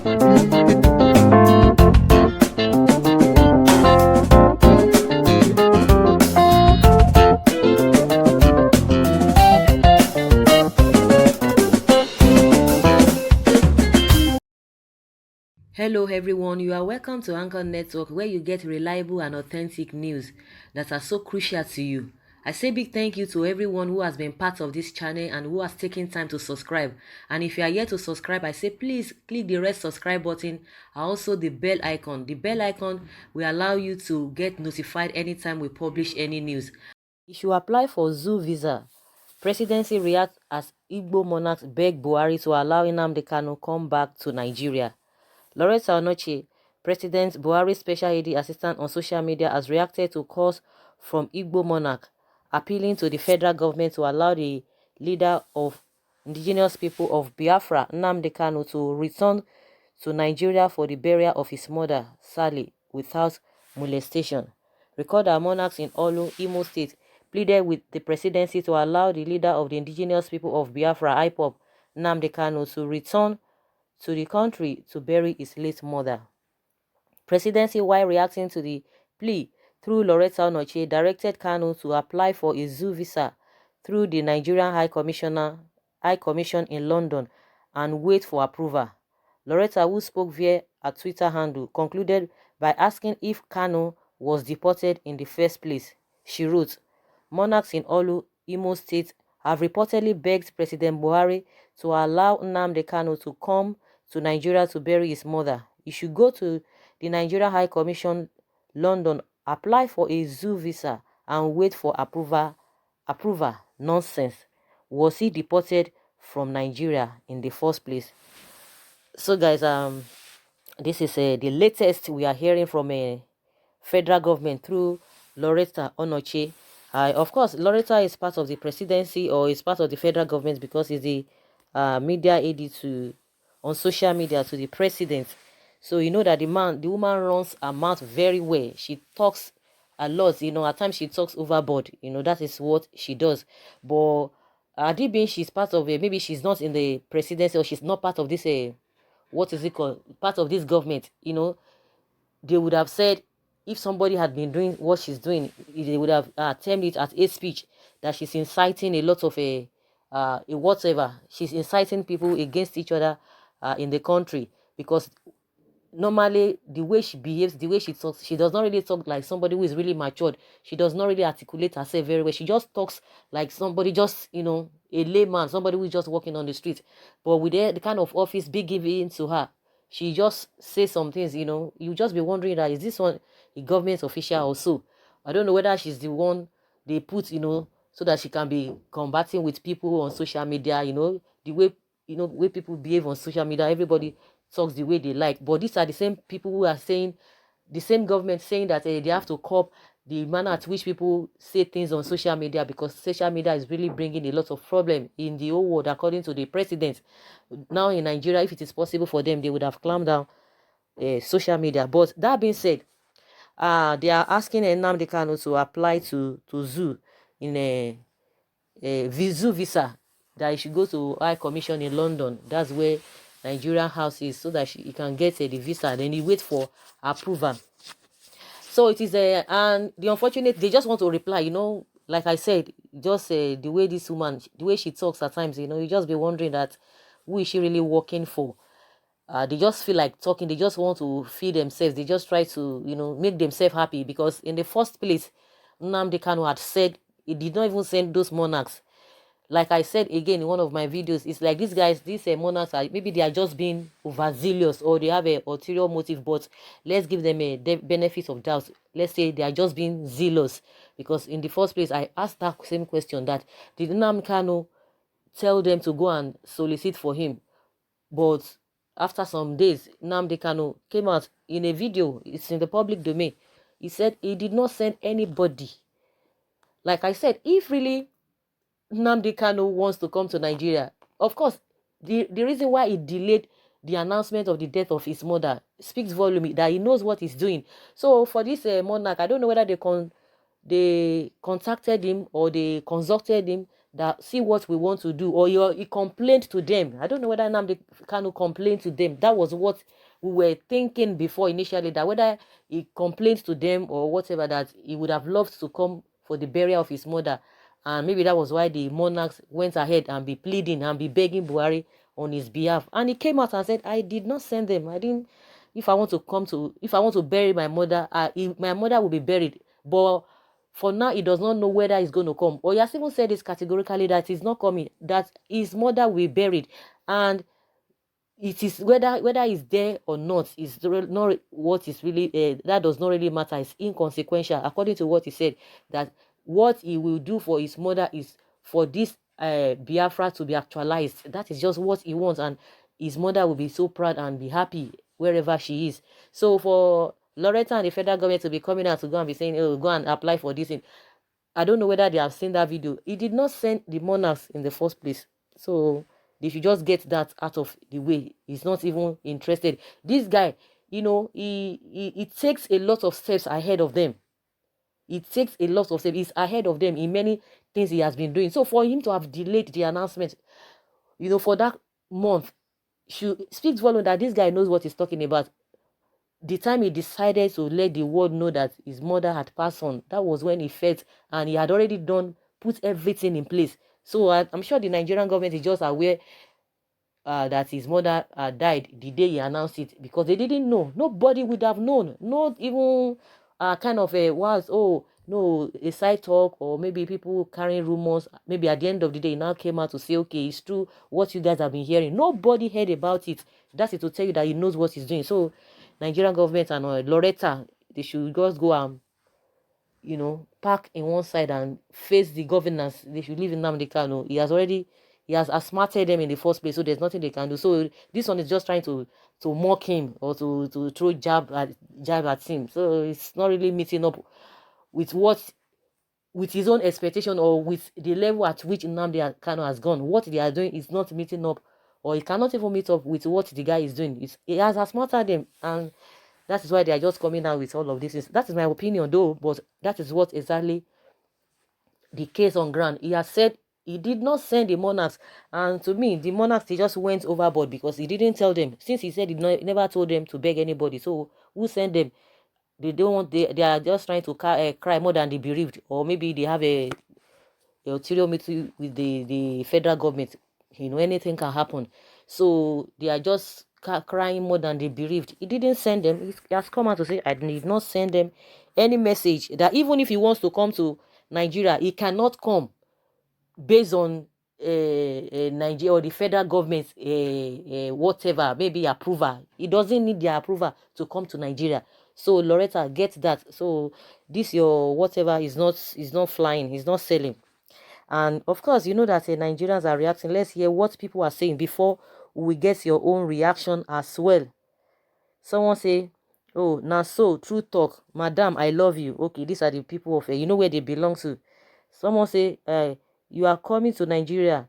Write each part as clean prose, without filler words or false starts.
Hello everyone, you are welcome to Anchor Network where you get reliable and authentic news that are so crucial to you. I say big thank you to everyone who has been part of this channel and who has taken time to subscribe. And if you are yet to subscribe, I say please click the red subscribe button and also the bell icon. The bell icon will allow you to get notified anytime we publish any news. If you apply for zoo visa, Presidency reacts as Igbo monarchs beg Buhari to allow Nnamdi Kanu come back to Nigeria. Loretta Onochie, President Buhari's special AD assistant on social media, has reacted to calls from Igbo monarch appealing to the federal government to allow the leader of indigenous people of Biafra, Nnamdi Kanu, to return to Nigeria for the burial of his mother, Sally, without molestation. Recorder monarchs in Olu, Imo State, pleaded with the presidency to allow the leader of the indigenous people of Biafra, IPOB, Nnamdi Kanu, to return to the country to bury his late mother. Presidency, while reacting to the plea through Loretta Onochie, directed Kanu to apply for a zoo visa through the Nigerian High Commission in London and wait for approval. Loretta, who spoke via a Twitter handle, concluded by asking if Kanu was deported in the first place. She wrote, "Monarchs in Olu, Imo State have reportedly begged President Buhari to allow Nnamdi Kanu to come to Nigeria to bury his mother. He should go to the Nigerian High Commission, London, apply for a zoo visa and wait for approval. Nonsense. Was he deported from Nigeria in the first place?" So guys, this is the latest we are hearing from a federal government through Loretta Onochie. Of course, Loretta is part of the presidency or is part of the federal government because he's the media aide to on social media to the president. So you know that the woman runs her mouth very well. She talks a lot. You know, at times she talks overboard. You know, that is what she does. But Adi being she's part of maybe she's not in the presidency or she's not part of this what is it called? Part of this government. You know, they would have said if somebody had been doing what she's doing, they would have termed it as a speech that she's inciting a lot of a whatever. She's inciting people against each other in the country because normally the way she behaves, the way she talks, she does not really talk like somebody who is really matured. She does not really articulate herself very well. She just talks like somebody just, you know, a layman, somebody who is just walking on the street. But with the kind of office big given to her, she just says some things, you know, you just be wondering that is this one a government official or so? I don't know whether she's the one they put, you know, so that she can be combating with people on social media, you know, the way, you know, way people behave on social media, everybody talks the way they like. But these are the same people who are saying, the same government saying that they have to curb the manner at which people say things on social media because social media is really bringing a lot of problem in the whole world, according to the president. Now in Nigeria, if it is possible for them, they would have clamped down social media. But that being said, they are asking Nnamdi Kanu to apply to zoo in a zoo visa that he should go to High Commission in London. That's where Nigerian house is, so that he can get the visa. Then he wait for approval. So it is and the unfortunate, they just want to reply, you know, like I said, just the way this woman, the way she talks at times, you know, you just be wondering that who is she really working for? They just feel like talking. They just want to feed themselves. They just try to, you know, make themselves happy because in the first place, Nnamdi Kanu had said he did not even send those monarchs. Like I said again in one of my videos, it's like these guys, these monarchs, are maybe they are just being overzealous or they have a ulterior motive, but let's give them a benefit of doubt. Let's say they are just being zealous because in the first place, I asked that same question that did Nnamdi Kanu tell them to go and solicit for him? But after some days, Nnamdi Kanu came out in a video, it's in the public domain. He said he did not send anybody. Like I said, if really Nnamdi Kanu wants to come to Nigeria, of course, the reason why he delayed the announcement of the death of his mother speaks volume that he knows what he's doing. So for this monarch, I don't know whether they contacted him or they consulted him that see what we want to do, or he complained to them. I don't know whether Nnamdi Kanu complained to them. That was what we were thinking before initially, that whether he complained to them or whatever, that he would have loved to come for the burial of his mother. And maybe that was why the monarchs went ahead and be pleading and be begging Buhari on his behalf. And he came out and said, I did not send them. I didn't. If I want to bury my mother, my mother will be buried. But for now, he does not know whether he's going to come. Or he has even said this categorically, that he's not coming, that his mother will be buried. And it is whether he's there or not is not what is really, that does not really matter. It's inconsequential, according to what he said, that what he will do for his mother is for this Biafra to be actualized. That is just what he wants, and his mother will be so proud and be happy wherever she is. So for Loretta and the federal government to be coming out to go and be saying, oh, go and apply for this thing, I don't know whether they have seen that video. He did not send the monarchs in the first place. So they should just get that out of the way. He's not even interested. This guy, he takes a lot of steps ahead of them. It takes a lot of steps. He's ahead of them in many things he has been doing. So for him to have delayed the announcement, for that month, should speak volume that this guy knows what he's talking about. The time he decided to let the world know that his mother had passed on, that was when he felt, and he had already put everything in place. So I'm sure the Nigerian government is just aware that his mother died the day he announced it, because they didn't know. Nobody would have known. Not even kind of a no, a side talk, or maybe people carrying rumors. Maybe at the end of the day, he now came out to say, okay, it's true what you guys have been hearing. Nobody heard about it. That's it, to tell you that he knows what he's doing. So Nigerian government and Loretta, they should just go and park in one side and face the governance. They should leave in Nnamdi Kanu. He has outsmarted them in the first place, so there's nothing they can do. So this one is just trying to mock him, or to throw jab at him. So it's not really meeting up with his own expectation, or with the level at which Nnamdi Kanu has gone. What they are doing is not meeting up, or he cannot even meet up with what the guy is doing. He has outsmarted them, and that is why they are just coming out with all of this. That is my opinion, though, but that is what exactly the case on ground. He has said he did not send the monarchs, and to me, the monarchs, they just went overboard, because he didn't tell them. Since he said he never told them to beg anybody, so who sent them? They don't want. They are just trying to cry more than the bereaved, or maybe they have a ulterior motive with the federal government. Anything can happen. So they are just crying more than the bereaved. He didn't send them. He has come out to say, I did not send them any message, that even if he wants to come to Nigeria, he cannot come based on Nigeria or the federal government, whatever, maybe approval. He doesn't need their approval to come to Nigeria. So Loretta, get that. So this your whatever is not flying, he's not selling. And of course, you know that Nigerians are reacting. Let's hear what people are saying before we get your own reaction as well. Someone say, oh, now so, true talk. Madam, I love you. Okay, these are the people of, you know where they belong to. Someone say, you are coming to Nigeria,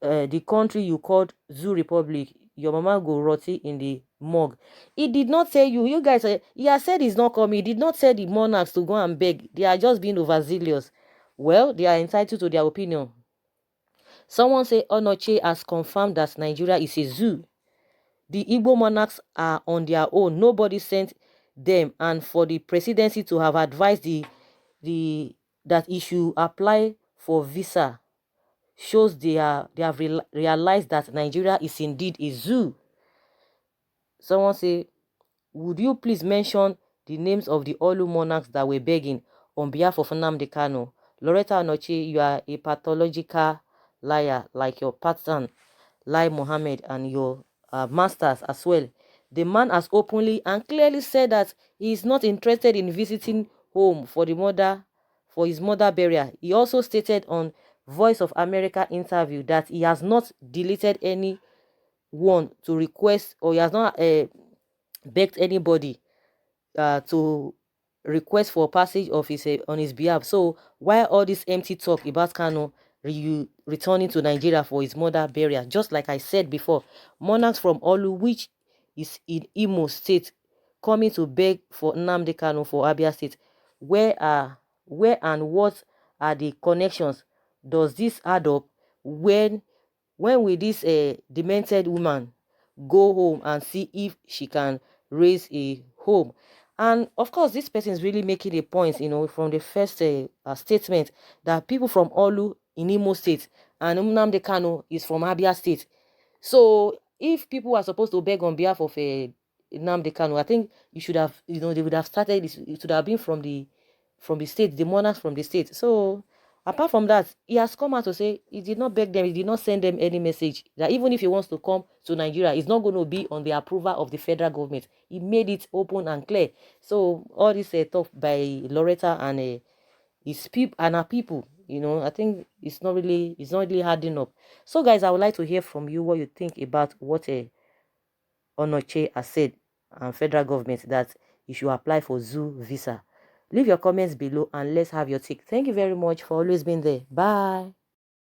the country you called Zoo Republic. Your mama go rotty in the morgue. He did not tell you. You guys, he has said he's not coming. He did not tell the monarchs to go and beg. They are just being overzealous. Well, they are entitled to their opinion. Someone say Onochie has confirmed that Nigeria is a zoo. The Igbo monarchs are on their own. Nobody sent them. And for the presidency to have advised that he should apply for visa shows they have realized that Nigeria is indeed a zoo. Someone say, would you please mention the names of the Olu monarchs that were begging on behalf of Nnamdi Kanu? Loretta Onochie, you are a pathological liar, like your pattern, Lai Mohammed, and your masters as well. The man has openly and clearly said that he is not interested in visiting home for his mother burial. He also stated on Voice of America interview that he has not deleted any one to request, or he has not begged anybody to request for passage of his on his behalf. So why all this empty talk about Kanu returning to Nigeria for his mother burial? Just like I said before, monarchs from Olu, which is in Imo State, coming to beg for Nnamdi Kanu for Abia State. Where and what are the connections? does this add up? When will this demented woman go home and see if she can raise a home? And of course, this person is really making a point, from the first statement, that people from Olu in Imo State and Nnamdi Kanu is from Abia State. So if people are supposed to beg on behalf of Nnamdi Kanu, I think you should have, they would have started. It should have been from the state, the monarchs from the state. So apart from that, he has come out to say he did not beg them, he did not send them any message that even if he wants to come to Nigeria, it's not going to be on the approval of the federal government. He made it open and clear. So all this talk by Loretta and his people and our people, I think it's not really adding up. So guys, I would like to hear from you what you think about what Onochie has said, and federal government, that you should apply for zoo visa. Leave your comments below and let's have your take. Thank you very much for always being there. Bye.